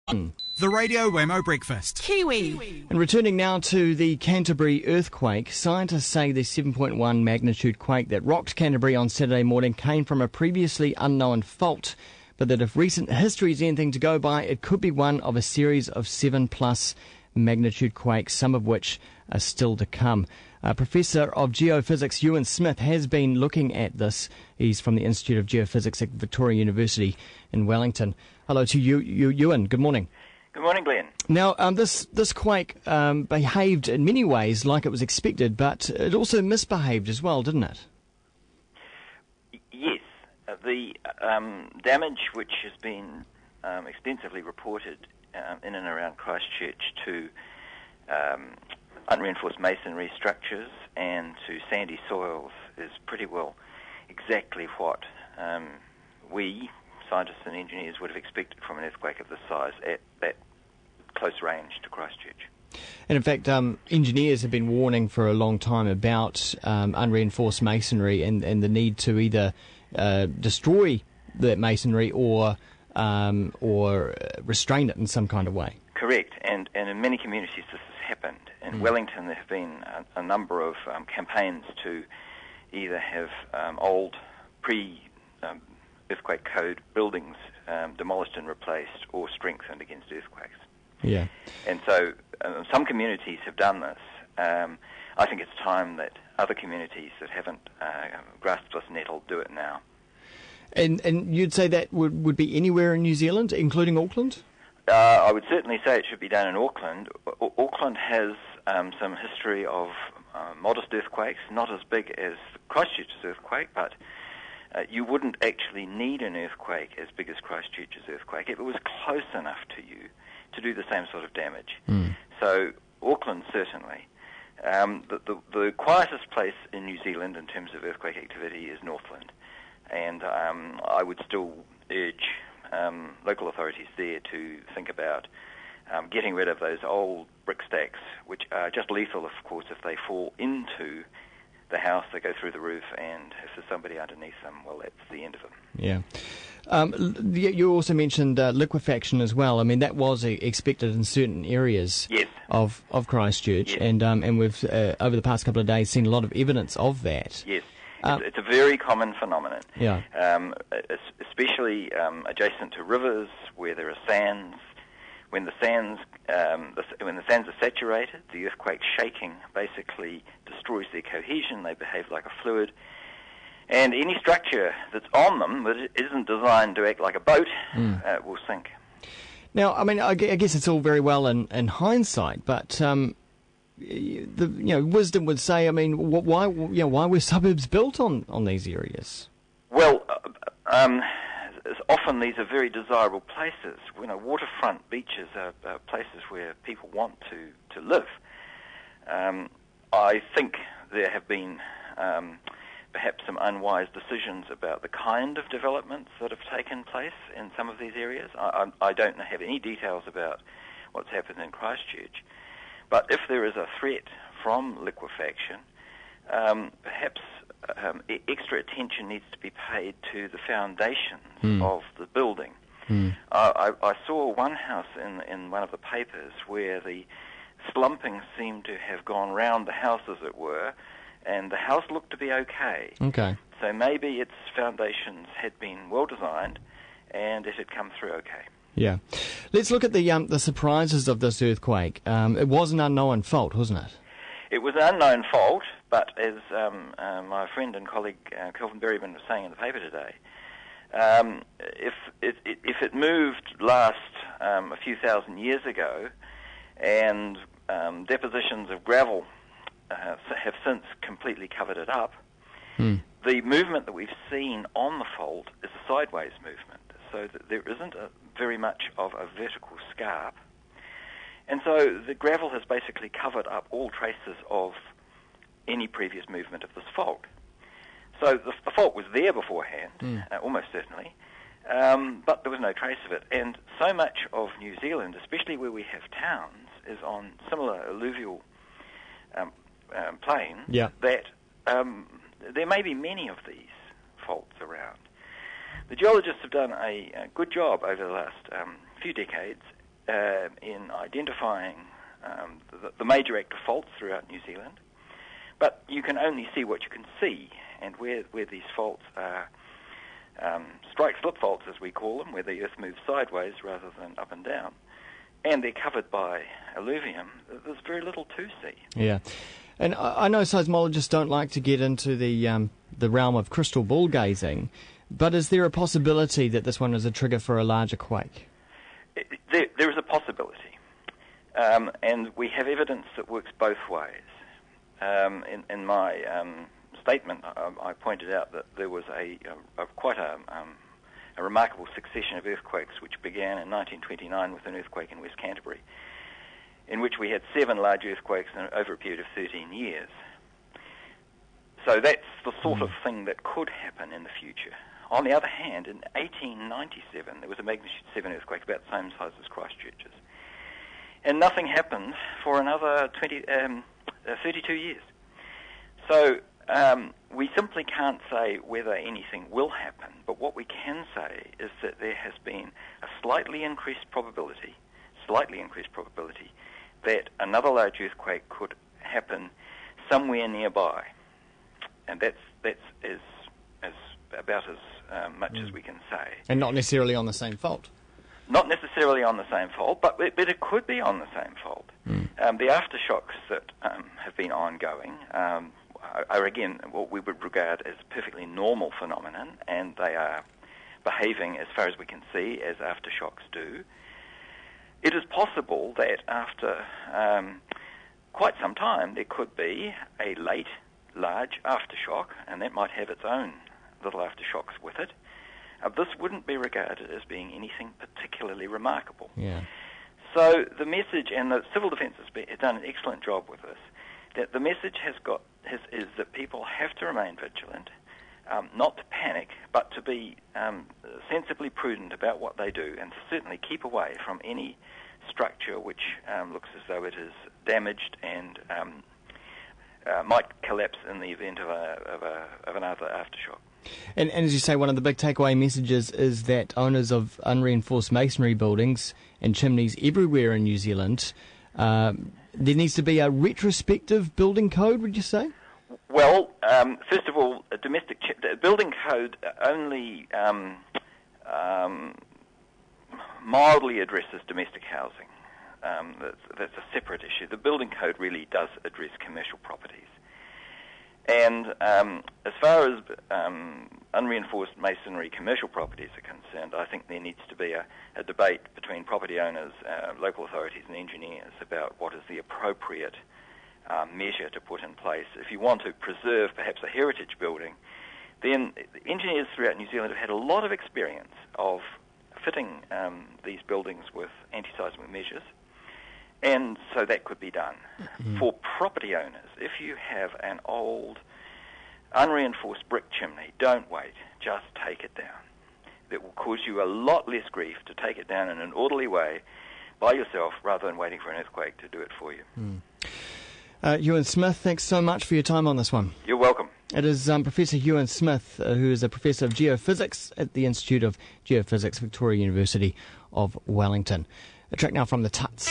The Radio Wammo Breakfast. Kiwi. And returning now to the Canterbury earthquake, scientists say the 7.1 magnitude quake that rocked Canterbury on Saturday morning came from a previously unknown fault, but that if recent history is anything to go by, it could be one of a series of 7+ magnitude quakes, some of which are still to come. Professor of Geophysics Euan Smith has been looking at this. He's from the Institute of Geophysics at Victoria University in Wellington. Hello to you, Euan. Good morning. Good morning, Glenn. Now, this quake behaved in many ways like it was expected, but it also misbehaved as well, didn't it? Yes. The damage which has been extensively reported in and around Christchurch to unreinforced masonry structures and to sandy soils is pretty well exactly what we, scientists and engineers, would have expected from an earthquake of this size at that close range to Christchurch. And in fact, engineers have been warning for a long time about unreinforced masonry and the need to either destroy that masonry or restrain it in some kind of way. Correct, and in many communities this has happened. In Wellington there have been a number of campaigns to either have old pre-earthquake code buildings demolished and replaced or strengthened against earthquakes. Yeah. And so some communities have done this. I think it's time that other communities that haven't grasped this nettle do it now. And you'd say that would be anywhere in New Zealand, including Auckland? I would certainly say it should be done in Auckland. Auckland has some history of modest earthquakes, not as big as Christchurch's earthquake, but you wouldn't actually need an earthquake as big as Christchurch's earthquake if it was close enough to you to do the same sort of damage. So Auckland certainly. The quietest place in New Zealand in terms of earthquake activity is Northland, and I would still urge local authorities there to think about getting rid of those old brick stacks, which are just lethal, of course, if they fall into the house, they go through the roof, and if there's somebody underneath them, well, that's the end of it. Yeah. You also mentioned liquefaction as well. I mean, that was expected in certain areas of Christchurch, yes. And we've, over the past couple of days, seen a lot of evidence of that. Yes. It's a very common phenomenon, yeah. Especially adjacent to rivers where there are sands. When the sands are saturated, the earthquake shaking basically destroys their cohesion. They behave like a fluid, and any structure that's on them that isn't designed to act like a boat will sink. Now, I mean, I guess it's all very well in hindsight, but wisdom would say, I mean, why were suburbs built on these areas? Well, often these are very desirable places. Waterfront beaches are places where people want to live. I think there have been perhaps some unwise decisions about the kind of developments that have taken place in some of these areas. I don't have any details about what's happened in Christchurch, but if there is a threat from liquefaction, perhaps extra attention needs to be paid to the foundations of the building. I saw one house in one of the papers where the slumping seemed to have gone round the house, as it were, and the house looked to be okay. Okay. So maybe its foundations had been well designed and it had come through okay. Yeah. Let's look at the surprises of this earthquake. It was an unknown fault, wasn't it? It was an unknown fault, but as my friend and colleague Kelvin Berryman was saying in the paper today, if it moved last a few thousand years ago, and depositions of gravel have since completely covered it up, the movement that we've seen on the fault is a sideways movement, so that there isn't very much of a vertical scarp. And so the gravel has basically covered up all traces of any previous movement of this fault. So the fault was there beforehand, almost certainly, but there was no trace of it. And so much of New Zealand, especially where we have towns, is on similar alluvial plains, that there may be many of these faults around. The geologists have done a good job over the last few decades in identifying the major active faults throughout New Zealand, but you can only see what you can see, and where these faults are strike-slip faults, as we call them, where the earth moves sideways rather than up and down, and they're covered by alluvium, there's very little to see. Yeah. And I know seismologists don't like to get into the realm of crystal ball gazing, but is there a possibility that this one is a trigger for a larger quake? There is a possibility, and we have evidence that works both ways. In my statement, I pointed out that there was quite a remarkable succession of earthquakes which began in 1929 with an earthquake in West Canterbury, in which we had 7 large earthquakes over a period of 13 years. So that's the sort of thing that could happen in the future. On the other hand, in 1897, there was a magnitude 7 earthquake about the same size as Christchurch's. And nothing happened for another 32 years. So we simply can't say whether anything will happen, but what we can say is that there has been a slightly increased probability that another large earthquake could happen somewhere nearby. And that's about as much as we can say. And not necessarily on the same fault? Not necessarily on the same fault, but it could be on the same fault. The aftershocks that have been ongoing are again what we would regard as a perfectly normal phenomenon, and they are behaving, as far as we can see, as aftershocks do. It is possible that after quite some time there could be a late, large aftershock, and that might have its own little aftershocks with it. This wouldn't be regarded as being anything particularly remarkable. Yeah. So the message, and the Civil Defence has done an excellent job with this, that the message is that people have to remain vigilant, not to panic, but to be sensibly prudent about what they do, and to certainly keep away from any structure which looks as though it is damaged and might collapse in the event of another aftershock. And as you say, one of the big takeaway messages is that owners of unreinforced masonry buildings and chimneys everywhere in New Zealand, there needs to be a retrospective building code, would you say? Well, first of all, the building code only mildly addresses domestic housing. That's a separate issue. The building code really does address commercial properties. And as far as unreinforced masonry commercial properties are concerned, I think there needs to be a debate between property owners, local authorities and engineers about what is the appropriate measure to put in place. If you want to preserve perhaps a heritage building, then engineers throughout New Zealand have had a lot of experience of fitting these buildings with anti-seismic measures, and so that could be done. For property owners, if you have an old unreinforced brick chimney, don't wait, just take it down. It will cause you a lot less grief to take it down in an orderly way by yourself rather than waiting for an earthquake to do it for you. Euan Smith, thanks so much for your time on this one. You're welcome. It is Professor Euan Smith, who is a Professor of Geophysics at the Institute of Geophysics, Victoria University of Wellington. A track now from the Tuts.